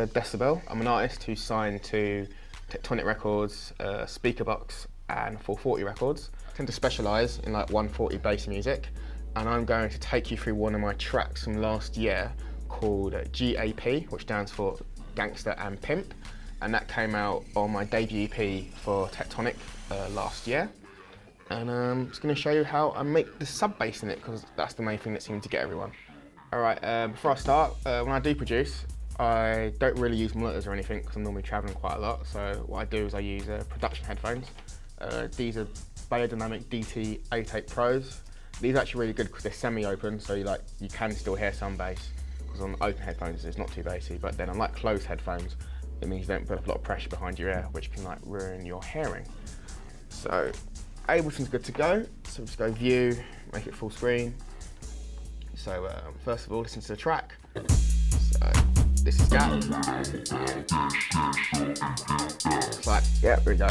Student DECiBEL. I'm an artist who's signed to Tectonic Records, Speakerbox and 440 Records. I tend to specialise in like 140 bass music, and I'm going to take you through one of my tracks from last year called G.A.P, which stands for Gangster and Pimp, and that came out on my debut EP for Tectonic last year. And I'm just going to show you how I make the sub bass in it, because that's the main thing that seems to get everyone. Alright, before I start, when I do produce, I don't really use monitors or anything because I'm normally travelling quite a lot. So what I do is I use production headphones. These are Biodynamic DT88 Pros. These are actually really good because they're semi-open, so you can still hear some bass. Because on open headphones it's not too bassy, but then unlike closed headphones, it means you don't put a lot of pressure behind your ear, which can ruin your hearing. So Ableton's good to go. So just go View, make it full screen. So first of all, listen to the track. So this is G.A.P. It's like, yeah, here we go.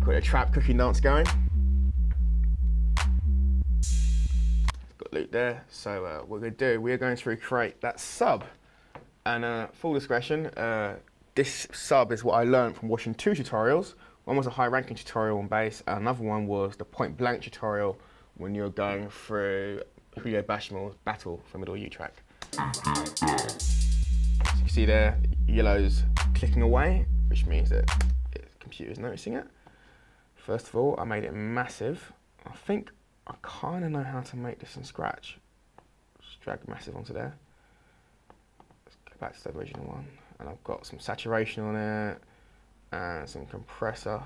Got a trap cooking dance going. Got loop there. So what we're going to do, we're going to recreate that sub. And full discretion, this sub is what I learned from watching two tutorials. One was a high ranking tutorial on bass, and another one was the Point Blank tutorial when you're going through Julio Bashmal's Battle for Middle U track. So you can see there, yellow's clicking away, which means that the computer's noticing it. First of all, I made it massive. I think I kind of know how to make this in Scratch. Just drag massive onto there. Let's go back to the original one. And I've got some saturation on it and some compressor.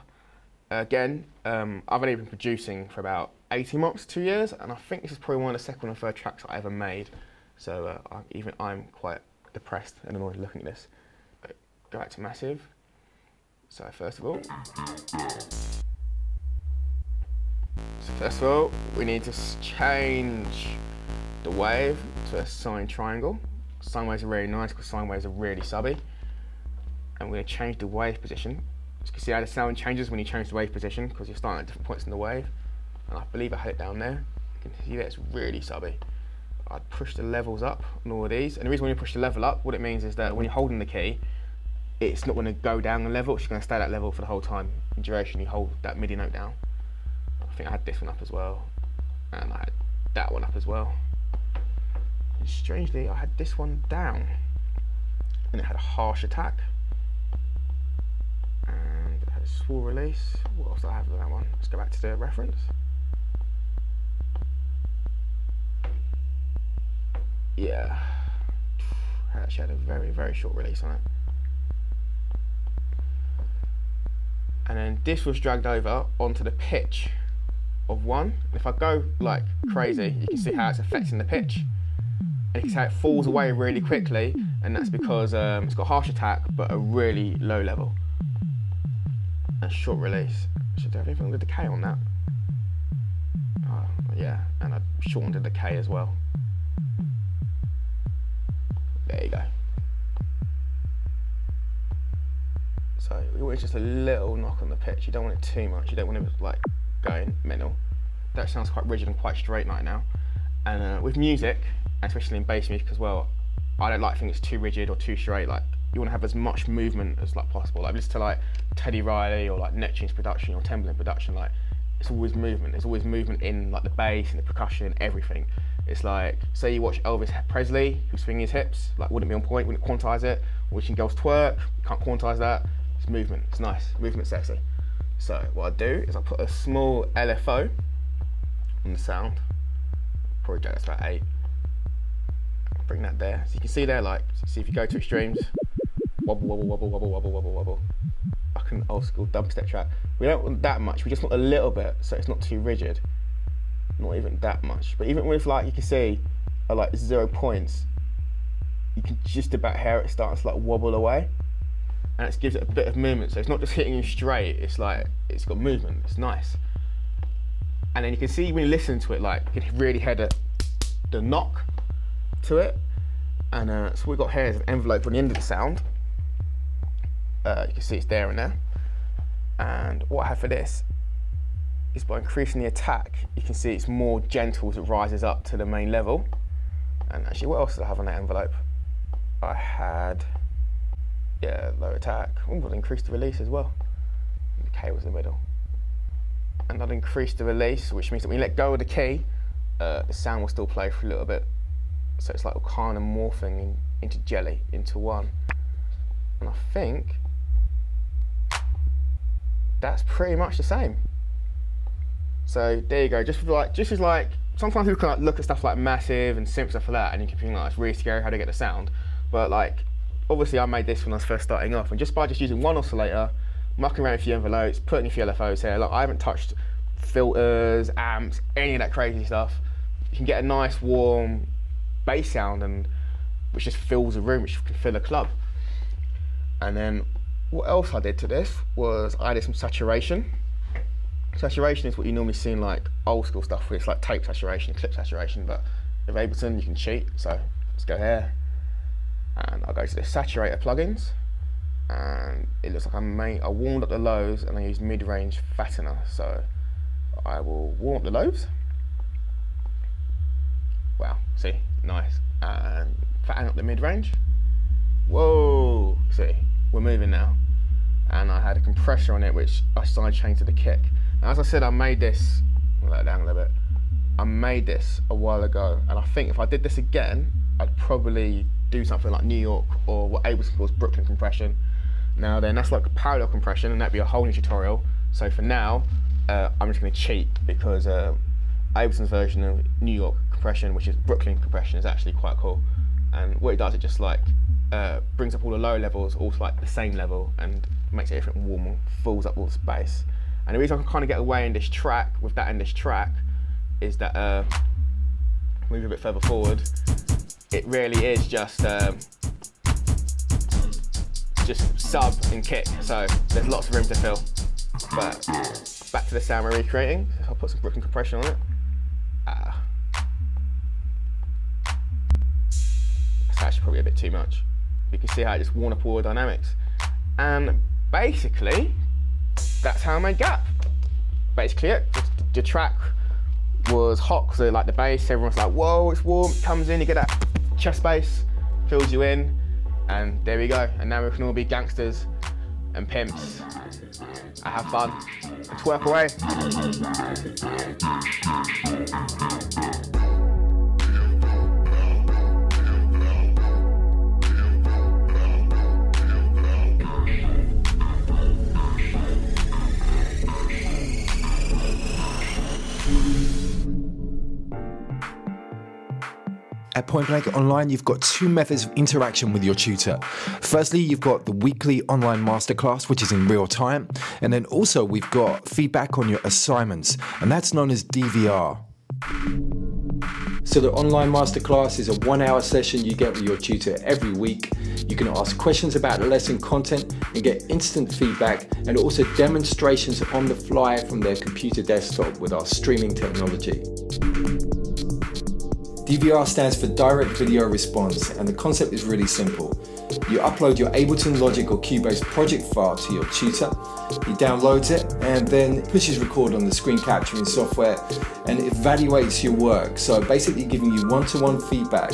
Again, I've only been producing for about 18 months, 2 years, and I think this is probably one of the second or third tracks I ever made. So even I'm quite depressed and annoyed looking at this. But go back to massive. So first of all, we need to change the wave to a sine triangle. Sine waves are really nice because sine waves are really subby. And we're going to change the wave position. You can see how the sound changes when you change the wave position because you're starting at different points in the wave. And I believe I had it down there. You can see that it's really subby. I'd push the levels up on all of these. And the reason when you push the level up, what it means is that when you're holding the key, it's not going to go down a level, it's just going to stay at that level for the whole time. In duration, you hold that MIDI note down. I think I had this one up as well. And I had that one up as well. And strangely, I had this one down. And it had a harsh attack. And I had a small release. What else do I have with that one? Let's go back to the reference. Yeah, I actually had a very, very short release on it. And then this was dragged over onto the pitch of 1. If I go like crazy, you can see how it's affecting the pitch. And you can see how it falls away really quickly, and that's because it's got harsh attack, but a really low level. And short release. Should have anything with decay on that. Oh, yeah, and I shortened the decay as well. There you go. So we want just a little knock on the pitch. You don't want it too much. You don't want it like going mental. That sounds quite rigid and quite straight right now. And with music, especially in bass music as well, I don't like things too rigid or too straight. Like you want to have as much movement as possible. Like listen to like Teddy Riley or like Neptune's production or Timbaland production. Like it's always movement. There's always movement in like the bass and the percussion, everything. It's like, say you watch Elvis Presley, who's swinging his hips, like wouldn't be on point, wouldn't quantize it. Watching girls twerk, you can't quantize that. It's movement, it's nice, movement's sexy. So what I do is I put a small LFO on the sound, probably that's about 8. I'll bring that there, so you can see there, like, see if you go to extremes, wobble, wobble, wobble, wobble, wobble, wobble, wobble. Like an old school dubstep track. We don't want that much, we just want a little bit, so it's not too rigid. Not even that much, but even with like you can see at like 0 points, you can just about hear it starting to like wobble away, and it gives it a bit of movement. So it's not just hitting you straight; it's like it's got movement. It's nice, and then you can see when you listen to it, like you can really hear the knock to it. And so what we got here is an envelope on the end of the sound. You can see it's there and there. And what I have for this is by increasing the attack, you can see it's more gentle as it rises up to the main level. And actually, what else do I have on that envelope? I had, yeah, low attack. Oh, I'd increased the release as well. The K was in the middle. And I'd increased the release, which means that when you let go of the key, the sound will still play for a little bit. So it's like kind of morphing into jelly, into one. And I think that's pretty much the same. So there you go. Just as like sometimes people can like look at stuff like Massive and Simp stuff like that, and you can think like it's really scary how to get the sound. But like obviously I made this when I was first starting off, and just by using one oscillator, mucking around a few envelopes, putting a few LFOs here. Like I haven't touched filters, amps, any of that crazy stuff. You can get a nice warm bass sound, and which just fills a room, which can fill a club. And then what else I did to this was I added some saturation. Saturation is what you normally see in like old school stuff, where it's like tape saturation, clip saturation, but with Ableton you can cheat. So let's go here, and I'll go to the saturator plugins, and it looks like I warmed up the lows and I used mid-range fattener. So I will warm up the lows. Wow, see, nice. And fatten up the mid-range. Whoa, see, we're moving now. And I had a compressor on it, which I side chained to the kick. Now, as I said, I made this, I'll let it down a little bit. I made this a while ago, and I think if I did this again, I'd probably do something like New York, or what Ableton calls Brooklyn compression. Now then, that's like parallel compression, and that'd be a whole new tutorial. So for now, I'm just gonna cheat, because Ableton's version of New York compression, which is Brooklyn compression, is actually quite cool. And what it does, it just like brings up all the lower levels all to like the same level and makes everything warm and fills up all the space. And the reason I can kind of get away in this track with that in this track is that move a bit further forward, it really is just sub and kick. So there's lots of room to fill. But back to the sound we're recreating. I'll put some Brooklyn compression on it. That's actually probably a bit too much. You can see how it just worn up all the dynamics. And basically, that's how I made G.A.P. Basically it. The track was hot because like the bass, everyone's like, whoa, it's warm, it comes in, you get that chest bass, fills you in, and there we go. And now we can all be gangsters and pimps. I have fun. Twerk away. At Point Blank Online, you've got two methods of interaction with your tutor. Firstly, you've got the weekly online masterclass, which is in real time. And then also we've got feedback on your assignments, and that's known as DVR. So the online masterclass is a 1-hour session you get with your tutor every week. You can ask questions about lesson content and get instant feedback, and also demonstrations on the fly from their computer desktop with our streaming technology. DVR stands for Direct Video Response, and the concept is really simple. You upload your Ableton Logic or Cubase project file to your tutor, he downloads it and then pushes record on the screen capturing software and evaluates your work, so basically giving you one-to-one feedback.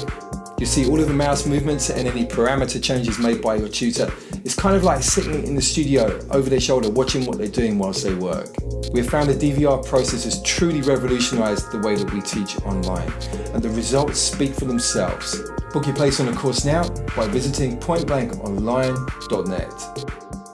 You see all of the mouse movements and any parameter changes made by your tutor. It's kind of like sitting in the studio over their shoulder watching what they're doing whilst they work. We have found the DVR process has truly revolutionized the way that we teach online, and the results speak for themselves. Book your place on a course now by visiting pointblankonline.net.